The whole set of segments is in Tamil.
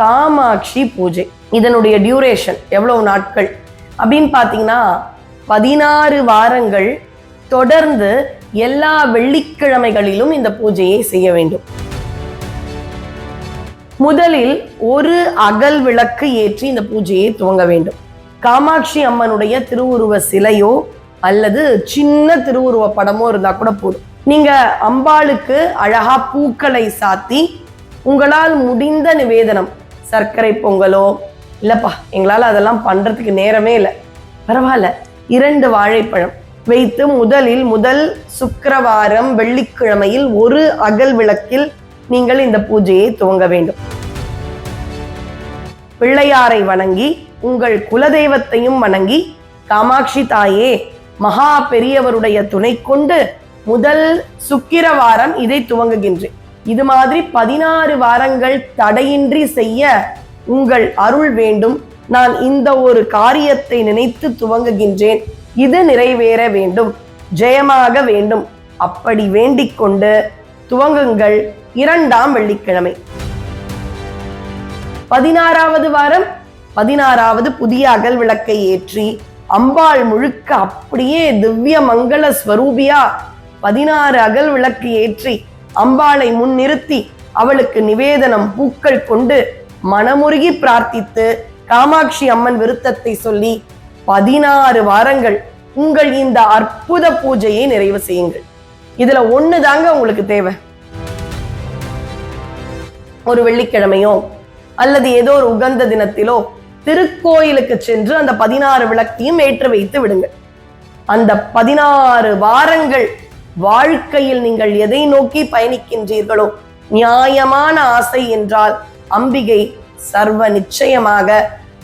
காமாட்சி பூஜை. இதனுடைய டியூரேஷன் எவ்வளவு நாட்கள் அப்படின்னு பார்த்தீங்கன்னா 16 வாரங்கள் தொடர்ந்து எல்லா வெள்ளிக்கிழமைகளிலும் இந்த பூஜையை செய்ய வேண்டும். முதலில் ஒரு அகல் விளக்கு ஏற்றி இந்த பூஜையை துவங்க வேண்டும். காமாட்சி அம்மனுடைய திருவுருவ சிலையோ அல்லது சின்ன திருவுருவ படமோ இருந்தா கூட போதும். நீங்க அம்பாளுக்கு அழகா பூக்களை சாத்தி உங்களால் முடிந்த நிவேதனம், சர்க்கரை பொங்கலோ, இல்லப்பா எங்களால் அதெல்லாம் பண்றதுக்கு நேரமே இல்லை, பரவாயில்ல 2 வாழைப்பழம் வைத்து முதல் சுக்கிரவாரம் வெள்ளிக்கிழமையில் ஒரு அகல் விளக்கில் நீங்கள் இந்த பூஜையை துவங்க வேண்டும். பிள்ளையாரை வணங்கி உங்கள் குலதெய்வத்தையும் வணங்கி, காமாட்சி தாயே மகா பெரியவருடைய துணை கொண்டு முதல் சுக்கிரவாரம் இதை துவங்குகின்றேன். இது மாதிரி 16 வாரங்கள் தடையின்றி செய்ய உங்கள் அருள் வேண்டும். நான் இந்த ஒரு காரியத்தை நினைத்து துவங்குகின்றேன். இது நிறைவேற வேண்டும், ஜெயமாக வேண்டும். அப்படி வேண்டிக் கொண்டு துவங்குங்கள். 2ஆம் வெள்ளிக்கிழமை 16வது வாரம் 16வது புதிய அகல் விளக்கை ஏற்றி அம்பாள் முழுக்க அப்படியே திவ்ய மங்கள ஸ்வரூபியா 16 அகல் விளக்கு ஏற்றி அம்பாளை முன்னிறுத்தி அவளுக்கு நிவேதனம் பூக்கள் கொண்டு மனமுருகி பிரார்த்தித்து காமாட்சி அம்மன் விருத்தத்தை சொல்லி 16 வாரங்கள் உங்கள் இந்த அற்புத பூஜையை நிறைவு செய்யுங்கள். இதுல ஒண்ணு தாங்க உங்களுக்கு தேவை. ஒரு வெள்ளிக்கிழமையோ அல்லது ஏதோ ஒரு உகந்த தினத்திலோ திருக்கோயிலுக்கு சென்று அந்த 16 விளக்கையும் ஏற்று வைத்து விடுங்கள். அந்த 16 வாரங்கள் வாழ்க்கையில் நீங்கள் எதை நோக்கி பயணிக்கின்றீர்களோ, நியாயமான ஆசை என்றால் அம்பிகை சர்வ நிச்சயமாக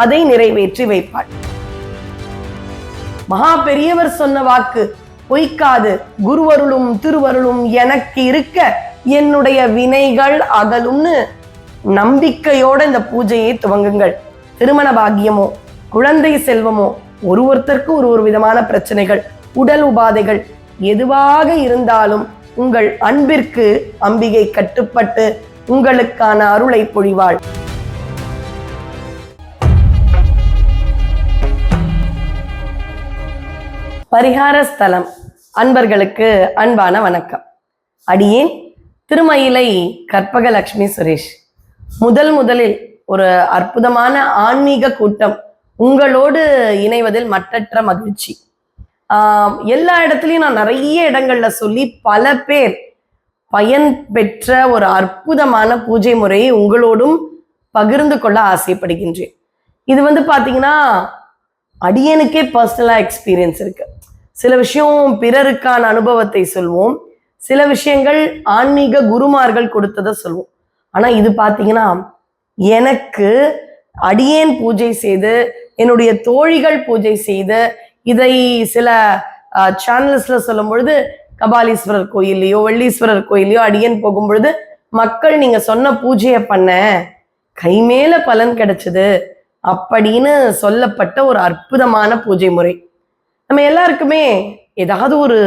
அதை நிறைவேற்றி வைப்பாள். மகா பெரியவர் சொன்ன வாக்கு பொய்க்காது. குருவருளும் திருவருளும் எனக்கு இருக்க என்னுடைய வினைகள் அகலும்னு நம்பிக்கையோட இந்த பூஜையை துவங்குங்கள். திருமண பாக்கியமோ குழந்தை செல்வமோ ஒருத்தருக்கு ஒரு விதமான பிரச்சனைகள், உடல் உபாதைகள் எதுவாக இருந்தாலும் உங்கள் அன்பிற்கு அம்பிகை கட்டுப்பட்டு உங்களுக்கான அருளை பொழிவாள். பரிகார ஸ்தலம் அன்பர்களுக்கு அன்பான வணக்கம். அடியேன் திருமயிலை கற்பகலட்சுமி சுரேஷ். முதலில் ஒரு அற்புதமான ஆன்மீக கூட்டம் உங்களோடு இணைவதில் மற்றற்ற மகிழ்ச்சி. எல்லா இடத்துலையும் நான் நிறைய இடங்கள்ல சொல்லி பல பேர் பயன் பெற்ற ஒரு அற்புதமான பூஜை முறையை உங்களோடும் பகிர்ந்து கொள்ள ஆசைப்படுகின்றேன். இது பாத்தீங்கன்னா அடியனுக்கே பர்சனலா எக்ஸ்பீரியன்ஸ் இருக்கு. சில விஷயம் பிறருக்கான அனுபவத்தை சொல்வோம், சில விஷயங்கள் ஆன்மீக குருமார்கள் கொடுத்ததை சொல்வோம். ஆனா இது பாத்தீங்கன்னா எனக்கு அடியேன் பூஜை செய்து, என்னுடைய தோழிகள் பூஜை செய்து, இதை சில சேனல்ஸ்ல சொல்லும் பொழுது கபாலீஸ்வரர் கோயில்லையோ வெள்ளீஸ்வரர் கோயிலையோ அடியேன் போகும் பொழுது மக்கள் நீங்க சொன்ன பூஜையை பண்ண கைமேல பலன் கிடைச்சது அப்படின்னு சொல்லப்பட்ட ஒரு அற்புதமான பூஜை முறை. நம்ம எல்லாருக்குமே ஏதாவது ஒரு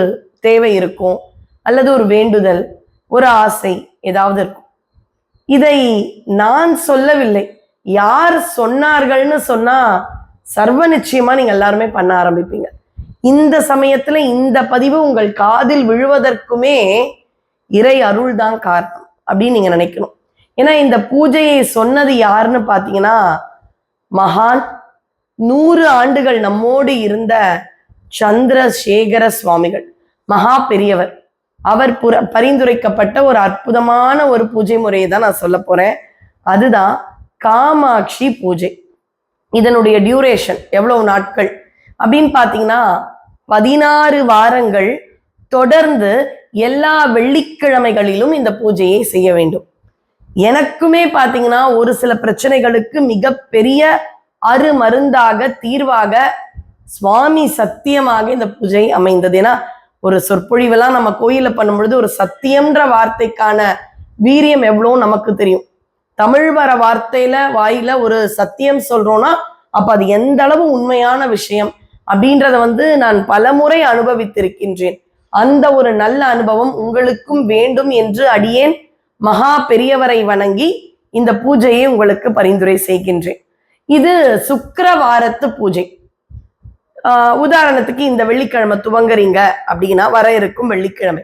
தேவை இருக்கும், அல்லது ஒரு வேண்டுதல், ஒரு ஆசை ஏதாவது இருக்கும். இதை நான் சொல்லவில்லை, யார் சொன்னார்கள்னு சொன்னா சர்வ நிச்சயமா நீங்க எல்லாருமே பண்ண ஆரம்பிப்பீங்க. இந்த சமயத்துல இந்த பதிவு உங்கள் காதில் விழுவதற்குமே இறை அருள் தான் காரணம் அப்படின்னு நீங்க நினைக்கணும். ஏன்னா இந்த பூஜையை சொன்னது யாருன்னு பாத்தீங்கன்னா மகான் 100 ஆண்டுகள் நம்மோடு இருந்த சந்திரசேகர சுவாமிகள், மகா பெரியவர். அவர் பரிந்துரைக்கப்பட்ட ஒரு அற்புதமான ஒரு பூஜை முறையை தான் நான் சொல்ல போறேன். அதுதான் காமாட்சி பூஜை. இதனுடைய டியூரேஷன் எவ்வளவு நாட்கள் அப்படின்னு பாத்தீங்கன்னா 16 வாரங்கள் தொடர்ந்து எல்லா வெள்ளிக்கிழமைகளிலும் இந்த பூஜையை செய்ய வேண்டும். எனக்குமே பாத்தீங்கன்னா ஒரு சில பிரச்சனைகளுக்கு மிகப்பெரிய அருமருந்தாக தீர்வாக சுவாமி சத்தியமாக இந்த பூஜை அமைந்தது. ஏன்னா ஒரு சொற்பொழிவெல்லாம் நம்ம கோயில பண்ணும் பொழுது ஒரு சத்தியம்ன்ற வார்த்தைக்கான வீரியம் எவ்வளவு நமக்கு தெரியும். தமிழ் வர வார்த்தையில வாயில ஒரு சத்தியம் சொல்றோம்னா அப்ப அது எந்த அளவு உண்மையான விஷயம் அப்படின்றத நான் பலமுறை அனுபவித்திருக்கின்றேன். அந்த ஒரு நல்ல அனுபவம் உங்களுக்கும் வேண்டும் என்று அடியேன் மகா பெரியவரை வணங்கி இந்த பூஜையை உங்களுக்கு பரிந்துரை செய்கின்றேன். இது சுக்கிரவாரத்து பூஜை. உதாரணத்துக்கு இந்த வெள்ளிக்கிழமை துவங்குறீங்க அப்படின்னா வர இருக்கும் வெள்ளிக்கிழமை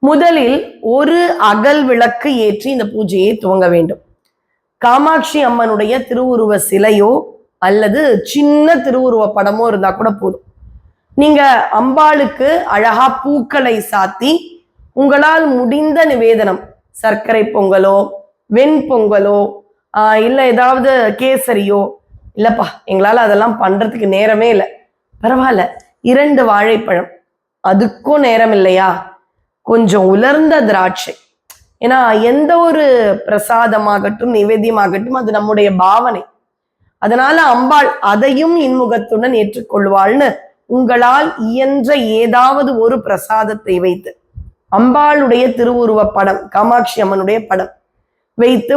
முதலில் ஒரு அகல் விளக்கு ஏற்றி இந்த பூஜையை துவங்க வேண்டும். காமாட்சி அம்மனுடைய திருவுருவ சிலையோ அல்லது சின்ன திருவுருவ படமோ இருந்தா கூட போதும். நீங்க அம்பாளுக்கு அழகா பூக்களை சாத்தி உங்களால் முடிந்த நிவேதனம், சர்க்கரை பொங்கலோ வெண்பொங்கலோ இல்ல ஏதாவது கேசரியோ, இல்லப்பா எங்களால் அதெல்லாம் பண்றதுக்கு நேரமே இல்லை, பரவாயில்ல 2 வாழைப்பழம், அதுக்கும் நேரம் இல்லையா, கொஞ்சம் உலர்ந்த திராட்சை. ஏன்னா எந்த ஒரு பிரசாதமாகட்டும் நிவேதியமாகட்டும் அது நம்முடைய பாவனை. அதனால அம்பாள் அதையும் இன்முகத்துடன் ஏற்றுக்கொள்வாள்னு உங்களால் இயன்ற ஏதாவது ஒரு பிரசாதத்தை வைத்து அம்பாளுடைய திருவுருவ படம், காமாட்சி அம்மனுடைய படம் வைத்து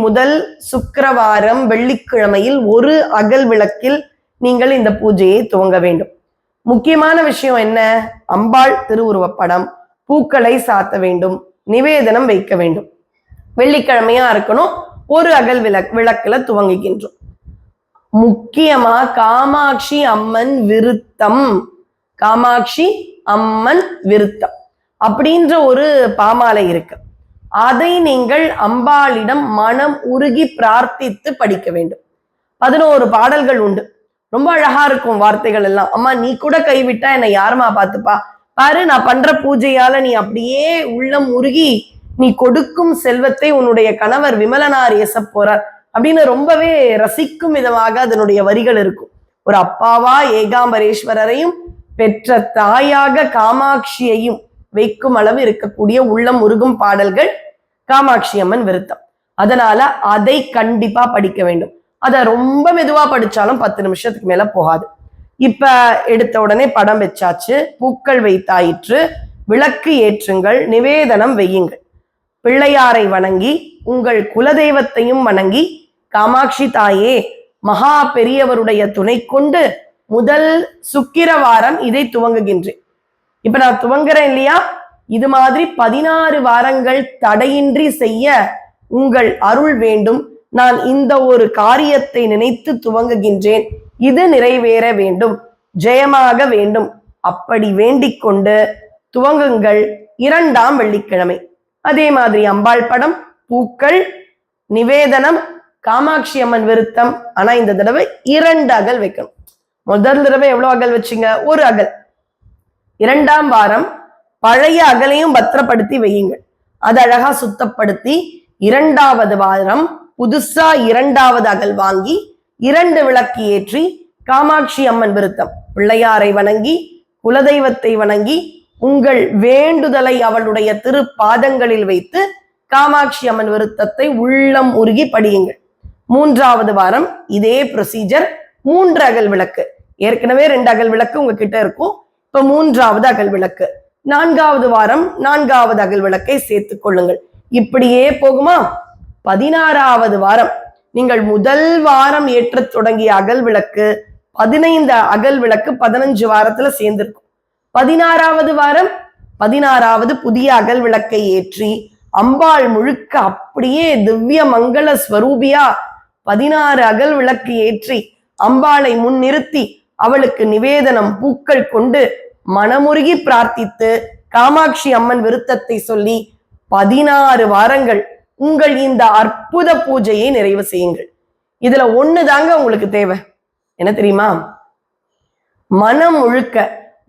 முதல் சுக்கிரவாரம் வெள்ளிக்கிழமையில் ஒரு அகல் விளக்கில் நீங்கள் இந்த பூஜையை துவங்க வேண்டும். முக்கியமான விஷயம் என்ன? அம்பாள் திருவுருவ படம், பூக்களை சாத்த வேண்டும், நிவேதனம் வைக்க வேண்டும். வெள்ளிக்கிழமையா இருக்கணும். ஒரு அகல் விளக்குல துவங்குகின்றோம். முக்கியமா காமாட்சி அம்மன் விருத்தம், காமாட்சி அம்மன் விருத்தம் அப்படின்ற ஒரு பாமாலை இருக்கு. அதை நீங்கள் அம்பாளிடம் மனம் உருகி பிரார்த்தித்து படிக்க வேண்டும். 11 பாடல்கள் உண்டு. ரொம்ப அழகா இருக்கும் வார்த்தைகள் எல்லாம். அம்மா நீ கூட கைவிட்டா என்னை யாருமா பார்த்துப்பா, பாரு நான் பண்ற பூஜையால நீ அப்படியே உள்ளம் உருகி நீ கொடுக்கும் செல்வத்தை உன்னுடைய கணவர் விமலனார் ஏச போறார் அப்படின்னு ரொம்பவே ரசிக்கும் விதமாக அதனுடைய வரிகள் இருக்கும். ஒரு அப்பாவா ஏகாம்பரேஸ்வரரையும் பெற்ற தாயாக காமாட்சியையும் வைக்கும் அளவு இருக்கக்கூடிய உள்ளம் உருகும் பாடல்கள் காமாட்சி அம்மன் விருத்தம். அதனால அதை கண்டிப்பா படிக்க வேண்டும். அதை ரொம்ப மெதுவா படிச்சாலும் 10 நிமிஷத்துக்கு மேல போகாது. இப்ப எடுத்த உடனே படம் வச்சாச்சு, பூக்கள் வைத்தாயிற்று, விளக்கு ஏற்றுங்கள், நிவேதனம் வையுங்கள், பிள்ளையாரை வணங்கி உங்கள் குலதெய்வத்தையும் வணங்கி காமாட்சி தாயே மகா பெரியவருடைய துணை கொண்டு முதல் சுக்கிரவாரம் இதை துவங்குகின்றேன். இப்ப நான் துவங்குறேன் இல்லையா, இது மாதிரி 16 வாரங்கள் தடையின்றி செய்ய உங்கள் அருள் வேண்டும். நான் இந்த ஒரு காரியத்தை நினைத்து துவங்குகின்றேன், இது நிறைவேற வேண்டும், ஜெயமாக வேண்டும், அப்படி வேண்டிக் கொண்டு துவங்குங்கள். 2ஆம் வெள்ளிக்கிழமை அதே மாதிரி அம்பாள் படம், பூக்கள், நிவேதனம், காமாட்சி அம்மன் விருத்தம். ஆனா இந்த தடவை 2 அகல் வைக்கணும். முதல் தடவை எவ்வளவு அகல் வச்சுங்க? ஒரு அகல். 2ஆம் வாரம் பழைய அகலையும் பத்திரப்படுத்தி வையுங்கள், அது அழகா சுத்தப்படுத்தி 2வது வாரம் புதுசா 2வது அகல் வாங்கி 2 விளக்கு ஏற்றி காமாட்சி அம்மன் விருத்தம், பிள்ளையாரை வணங்கி குலதெய்வத்தை வணங்கி உங்கள் வேண்டுதலை அவளுடைய திரு பாதங்களில் வைத்து காமாட்சி அம்மன் விருத்தத்தை உள்ளம் உருகி படியுங்கள். 3வது வாரம் இதே ப்ரொசீஜர், 3 அகல் விளக்கு. ஏற்கனவே 2 அகல் விளக்கு உங்ககிட்ட இருக்கும், இப்ப 3வது அகல் விளக்கு. 4வது வாரம் 4வது அகல் விளக்கை சேர்த்துக் கொள்ளுங்கள். இப்படியே போகுமா? 16வது வாரம் நீங்கள் முதல் வாரம் ஏற்ற தொடங்கிய அகல் விளக்கு 15 அகல் விளக்கு 15 வாரத்துல சேர்ந்திருக்கும். 16வது வாரம் 16வது புதிய அகல் விளக்கை ஏற்றி அம்பாள் முழுக்க அப்படியே திவ்ய மங்கள ஸ்வரூபியா 16 அகல் விளக்கு ஏற்றி அம்பாளை முன் நிறுத்தி அவளுக்கு நிவேதனம் பூக்கள் கொண்டு மனமுருகி பிரார்த்தித்து காமாட்சி அம்மன் விருத்தத்தை சொல்லி 16 வாரங்கள் உங்கள் இந்த அற்புத பூஜையை நிறைவு செய்யுங்கள். இதுல ஒண்ணுதாங்க உங்களுக்கு தேவை, என்ன தெரியுமா? மனம் முழுக்க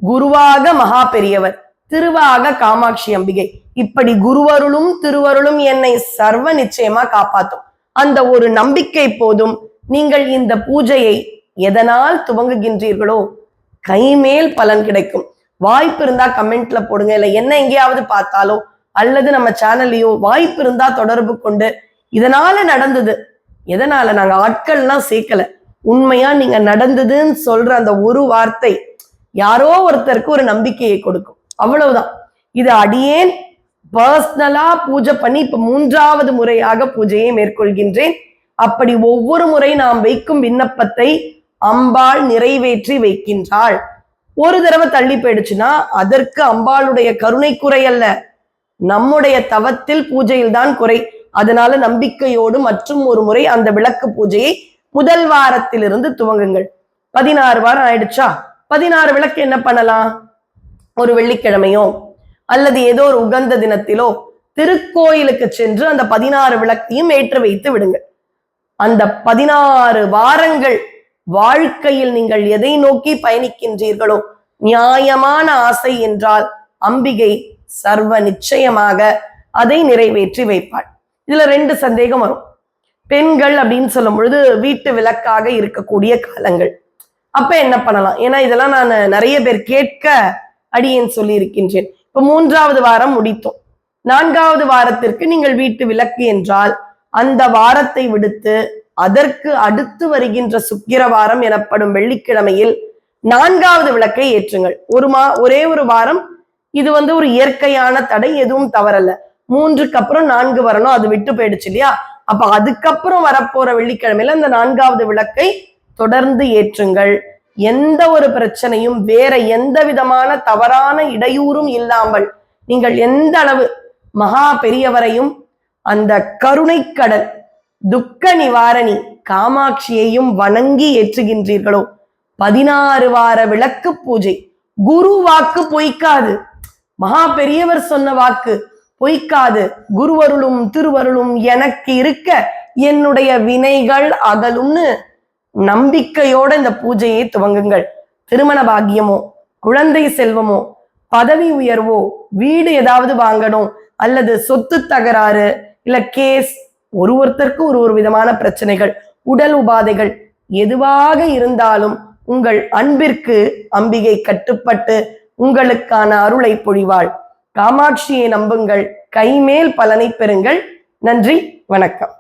குருவாக மகா பெரியவர், திருவாக காமாட்சி அம்பிகை, இப்படி குருவருளும் திருவருளும் என்னை சர்வ நிச்சயமா காப்பாத்தும். அந்த ஒரு நம்பிக்கை போதும். நீங்கள் இந்த பூஜையை எதனால் துவங்குகின்றீர்களோ கைமேல் பலன் கிடைக்கும். வாய்ப்பு இருந்தா கமெண்ட்ல போடுங்க, இல்ல என்ன எங்கேயாவது பார்த்தாலோ அல்லது நம்ம சேனல்லையோ வாய்ப்பு இருந்தா தொடர்பு கொண்டு இதனால நடந்தது, எதனால நாங்க ஆட்கள்லாம் சேர்க்கல, உண்மையா நீங்க நடந்ததுன்னு சொல்ற அந்த ஒரு வார்த்தை யாரோ ஒருத்தருக்கு ஒரு நம்பிக்கையை கொடுக்கும், அவ்வளவுதான். இது அடியேன் பர்சனலா பூஜை பண்ணி இப்ப 3வது முறையாக பூஜையை மேற்கொள்கின்றேன். அப்படி ஒவ்வொரு முறை நாம் வைக்கும் விண்ணப்பத்தை அம்பாள் நிறைவேற்றி வைக்கின்றாள். ஒரு தடவை தள்ளி போயிடுச்சுன்னா அதற்கு அம்பாளுடைய கருணை குறை அல்ல, நம்முடைய தவத்தில் பூஜையில் தான் குறை. அதனால நம்பிக்கையோடு மற்றும் ஒரு முறை அந்த விளக்கு பூஜையை முதல் வாரத்திலிருந்து துவங்குங்கள். 16 வாரம் ஆயிடுச்சா, 16 விளக்கு என்ன பண்ணலாம்? ஒரு வெள்ளிக்கிழமையோ அல்லது ஏதோ ஒரு உகந்த தினத்திலோ திருக்கோயிலுக்கு சென்று அந்த 16 விளக்கையும் ஏற்றி வைத்து விடுங்கள். அந்த 16 வாரங்கள் வாழ்க்கையில் நீங்கள் எதை நோக்கி பயணிக்கின்றீர்களோ, நியாயமான ஆசை என்றால் அம்பிகை சர்வ நிச்சயமாக அதை நிறைவேற்றி வைப்பாள். இதுல 2 சந்தேகம் வரும். பெண்கள் அப்படின்னு சொல்லும் பொழுது வீட்டு விளக்காக இருக்கக்கூடிய காலங்கள், அப்ப என்ன பண்ணலாம்? ஏன்னா இதெல்லாம் நான் நிறைய பேர் கேட்க அடியேன் சொல்லி இருக்கின்றேன். இப்ப 3வது வாரம் முடித்தோம். 4வது வாரத்திற்கு நீங்கள் வீட்டு விளக்கு என்றால் அந்த வாரத்தை விடுத்து அதற்கு அடுத்து வருகின்ற சுக்கிரவாரம் எனப்படும் வெள்ளிக்கிழமையில் 4வது விளக்கை ஏற்றுங்கள். ஒரே ஒரு வாரம் இது ஒரு இயற்கையான தடை, எதுவும் தவறல்ல. 3க்கு அப்புறம் 4 வரணும், அது விட்டு போயிடுச்சு இல்லையா? அப்ப அதுக்கப்புறம் வரப்போற வெள்ளிக்கிழமையில அந்த 4வது விளக்கை தொடர்ந்து ஏற்றுங்கள். எந்த ஒரு பிரச்சனையும் வேற எந்த விதமான தவறான இடையூறும் இல்லாமல் நீங்கள் எந்த அளவு மகா பெரியவரையும் அந்த கருணை கடல் துக்க நிவாரணி காமாட்சியையும் வணங்கி ஏற்றுகின்றீர்களோ 16 வார விளக்கு பூஜை குரு வாக்கு பொய்க்காது. மகா பெரியவர் சொன்ன வாக்கு பொய்க்காது. குருவருளும் திருவருளும் எனக்கு இருக்க என்னுடைய வினைகள் அகலும்னு நம்பிக்கையோட இந்த பூஜையை துவங்குங்கள். திருமண பாக்கியமோ, குழந்தை செல்வமோ, பதவி உயர்வோ, வீடு ஏதாவது வாங்கணும் அல்லது சொத்து தகராறு இல்ல கேஸ், ஒருத்தருக்கு ஒரு விதமான பிரச்சனைகள், உடல் உபாதைகள் எதுவாக இருந்தாலும் உங்கள் அன்பிற்கு அம்பிகை கட்டுப்பட்டு உங்களுக்கான அருளை பொழிவாள். காமாட்சியை நம்புங்கள், கைமேல் பலனை பெறுங்கள். நன்றி, வணக்கம்.